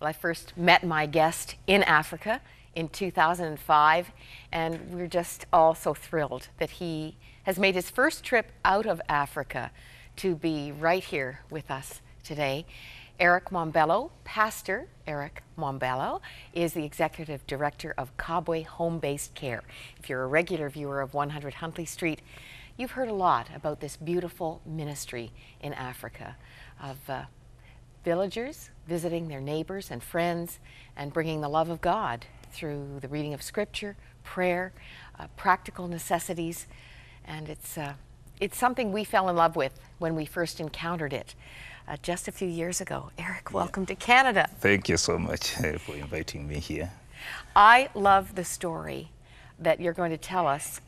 I first met my guest in Africa in 2005, and we're just all so thrilled that he has made his first trip out of Africa to be right here with us today. Eric Mwambelo, Pastor Eric Mwambelo, is the Executive Director of Kabwe Home-Based Care. If you're a regular viewer of 100 Huntley Street, you've heard a lot about this beautiful ministry in Africa of villagers visiting their neighbors and friends and bringing the love of God through the reading of Scripture, prayer, practical necessities, and it's something we fell in love with when we first encountered it just a few years ago. Eric, welcome to Canada. Thank you so much for inviting me here. I love the story that you're going to tell us,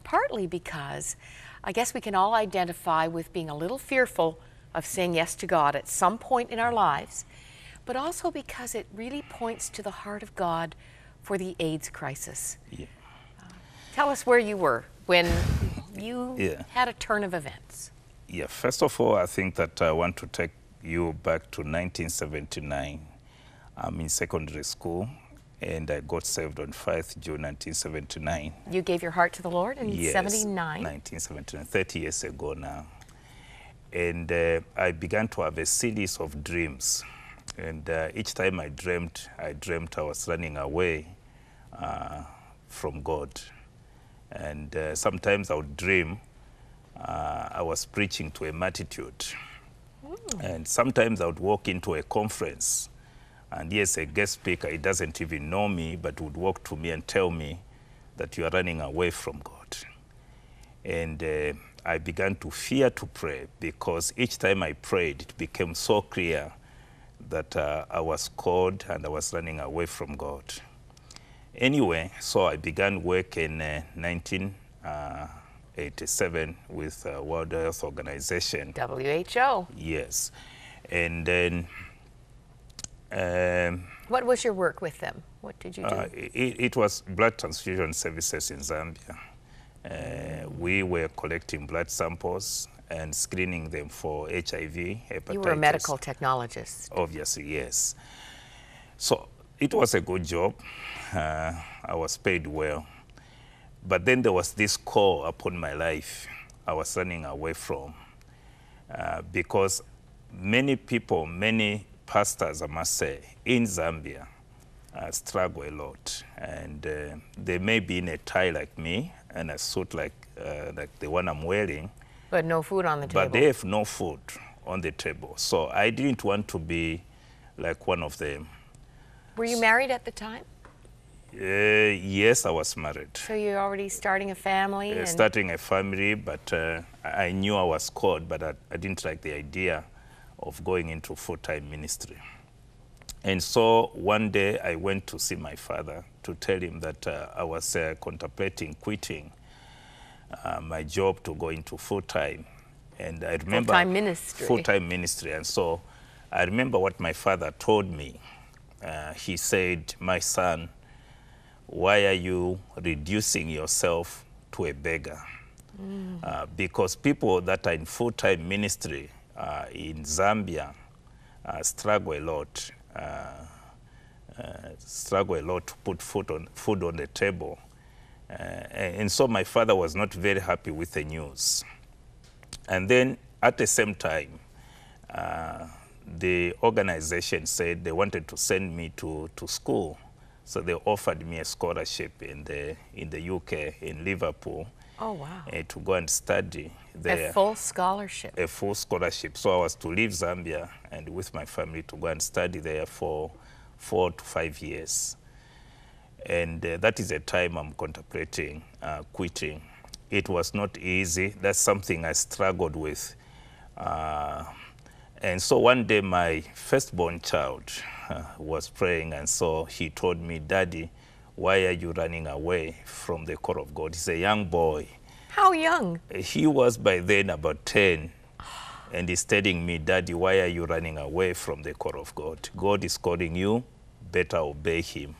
partly because I guess we can all identify with being a little fearful of saying yes to God at some point in our lives, but also because it really points to the heart of God for the AIDS crisis. Yeah. Tell us where you were when you had a turn of events. Yeah, first of all, I think that I want to take you back to 1979. I'm in secondary school, and I got saved on 5th June 1979. You gave your heart to the Lord in Yes, 79? 1979, 30 years ago now. And I began to have a series of dreams. And each time I dreamt I was running away from God. And sometimes I would dream I was preaching to a multitude. And sometimes I would walk into a conference, and yes, a guest speaker, he doesn't even know me, but would walk to me and tell me that you are running away from God. And I began to fear to pray, because each time I prayed, it became so clear that I was called and I was running away from God. Anyway, so I began work in 1987 with World Health Organization. WHO. Yes. And then... what was your work with them? What did you do? It was blood transfusion services in Zambia. We were collecting blood samples and screening them for HIV, hepatitis. You were a medical technologist. Obviously, yes. So it was a good job. I was paid well. But then there was this call upon my life I was running away from, because many people, many pastors, I must say, in Zambia struggle a lot. And they may be in a tie like me and a suit like the one I'm wearing. But no food on the table. But they have no food on the table. So I didn't want to be like one of them. Were you married at the time? Yes, I was married. So you're already starting a family? Starting a family, but I knew I was called, but I didn't like the idea of going into full-time ministry. And so one day I went to see my father to tell him that I was contemplating quitting my job to go into full-time. And I remember... Full-time ministry. Full-time ministry. And so I remember what my father told me. He said, "My son, why are you reducing yourself to a beggar?" Because people that are in full-time ministry in Zambia struggle a lot. To put food on the table. And so my father was not very happy with the news. And then at the same time, the organization said they wanted to send me to school. So they offered me a scholarship in the UK, in Liverpool. Oh, wow. To go and study there. A full scholarship. A full scholarship. So I was to leave Zambia and with my family to go and study there for 4 to 5 years. And that is a time I'm contemplating quitting. It was not easy. That's something I struggled with. And so one day my firstborn child was praying, and so he told me, "Daddy, why are you running away from the call of God?" He's a young boy. How young? He was by then about 10. And he's telling me, "Daddy, why are you running away from the call of God? God is calling you, better obey him."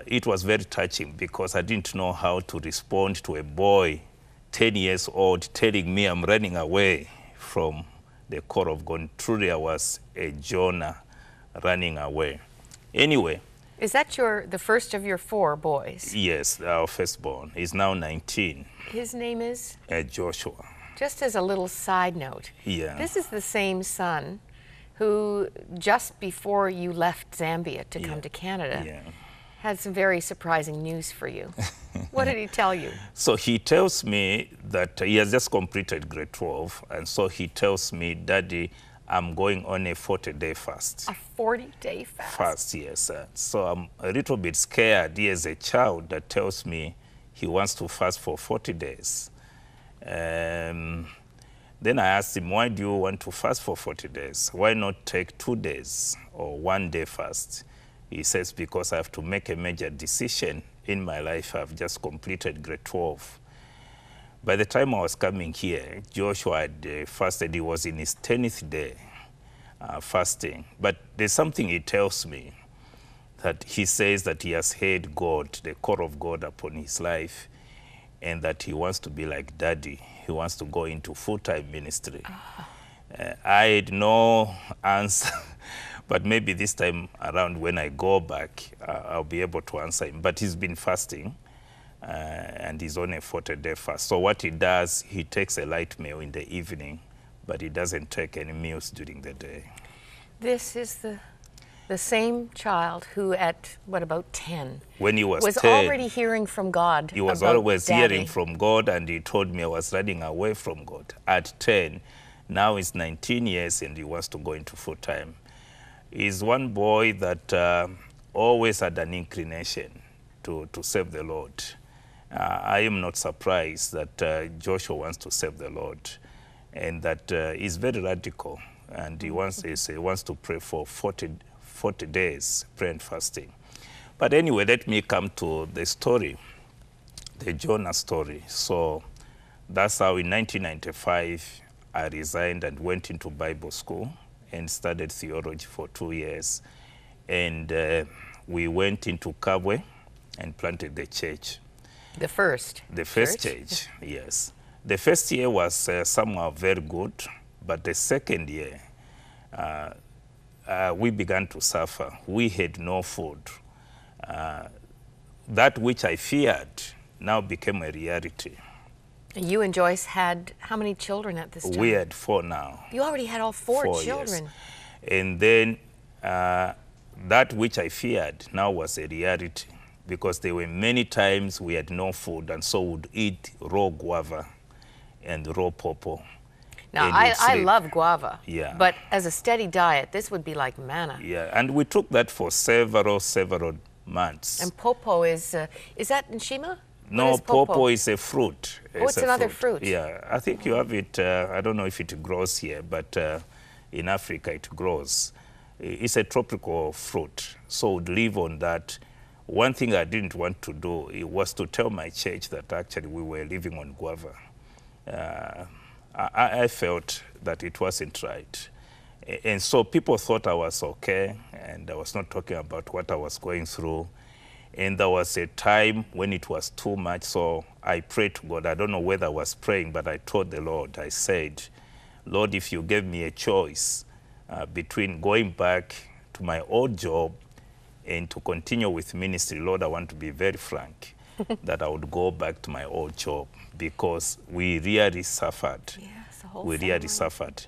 It was very touching, because I didn't know how to respond to a boy 10 years old telling me I'm running away from the call of God. Truly I was a Jonah running away. Anyway. Is that the first of your 4 boys? Yes, our firstborn. He's now 19. His name is? Joshua. Just as a little side note, this is the same son who, just before you left Zambia to come to Canada, had some very surprising news for you. What did he tell you? So he tells me that he has just completed grade 12, and so he tells me, Daddy, I'm going on a 40-day fast. A 40-day fast? Fast, yes. So I'm a little bit scared. He is a child that tells me he wants to fast for 40 days. Then I asked him, why do you want to fast for 40 days? Why not take 2 days or 1 day fast? He says, because I have to make a major decision in my life. I've just completed grade 12. By the time I was coming here, Joshua had fasted. He was in his 10th day fasting. But there's something he tells me, that he says that he has heard God, the call of God upon his life, and that he wants to be like Daddy. He wants to go into full-time ministry. I had no answer, but maybe this time around when I go back, I'll be able to answer him. But he's been fasting, and he's on a 40-day fast. So what he does, he takes a light meal in the evening, but he doesn't take any meals during the day. This is the same child who at, what, about 10? When he was 10, already hearing from God. He was always hearing from God, and he told me I was running away from God. At 10, now he's 19 years, and he wants to go into full-time. He's one boy that always had an inclination to serve the Lord. I am not surprised that Joshua wants to serve the Lord, and that he's very radical, and he wants to pray for 40 days, prayer and fasting. But anyway, let me come to the story, the Jonah story. So that's how in 1995, I resigned and went into Bible school and studied theology for 2 years. And we went into Kabwe and planted the church. The first? The first church, yes. The first year was somehow very good, but the second year, we began to suffer. We had no food. That which I feared now became a reality. You and Joyce had how many children at this time? We had 4 now. You already had all 4 children. Yes. And then that which I feared now was a reality, because there were many times we had no food, and so would eat raw guava and raw pawpaw. Now, I love guava, but as a steady diet, this would be like manna. Yeah, and we took that for several months. And pawpaw is that Nshima? No, pawpaw is a fruit. It's another fruit. Yeah, I think you have it, I don't know if it grows here, but in Africa it grows. It's a tropical fruit, so we'd live on that. One thing I didn't want to do, it was to tell my church that actually we were living on guava. I felt that it wasn't right. And so people thought I was okay, and I was not talking about what I was going through. And there was a time when it was too much, so I prayed to God. I don't know whether I was praying, but I told the Lord, I said, Lord, if you gave me a choice between going back to my old job and to continue with ministry, Lord, I want to be very frank, that I would go back to my old job, because we really suffered. Yes, the whole we family. really suffered.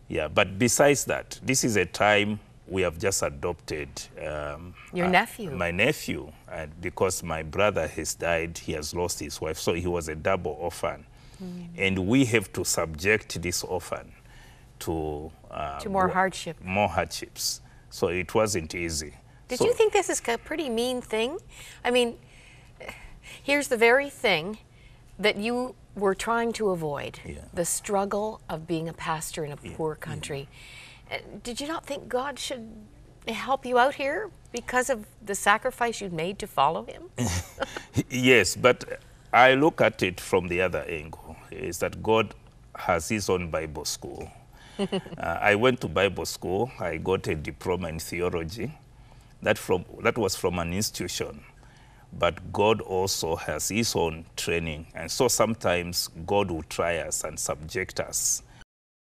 Yeah, but besides that, this is a time we have just adopted your nephew. My nephew, because my brother has died, he has lost his wife, so he was a double orphan. And we have to subject this orphan to more hardship. More hardships. So it wasn't easy. Did you think this is a pretty mean thing? I mean, here's the very thing that you were trying to avoid, the struggle of being a pastor in a poor country. Did you not think God should help you out here because of the sacrifice you'd made to follow him? Yes, but I look at it from the other angle, is that God has his own Bible school. I went to Bible school. I got a diploma in theology. That was from an institution. But God also has his own training. And so sometimes God will try us and subject us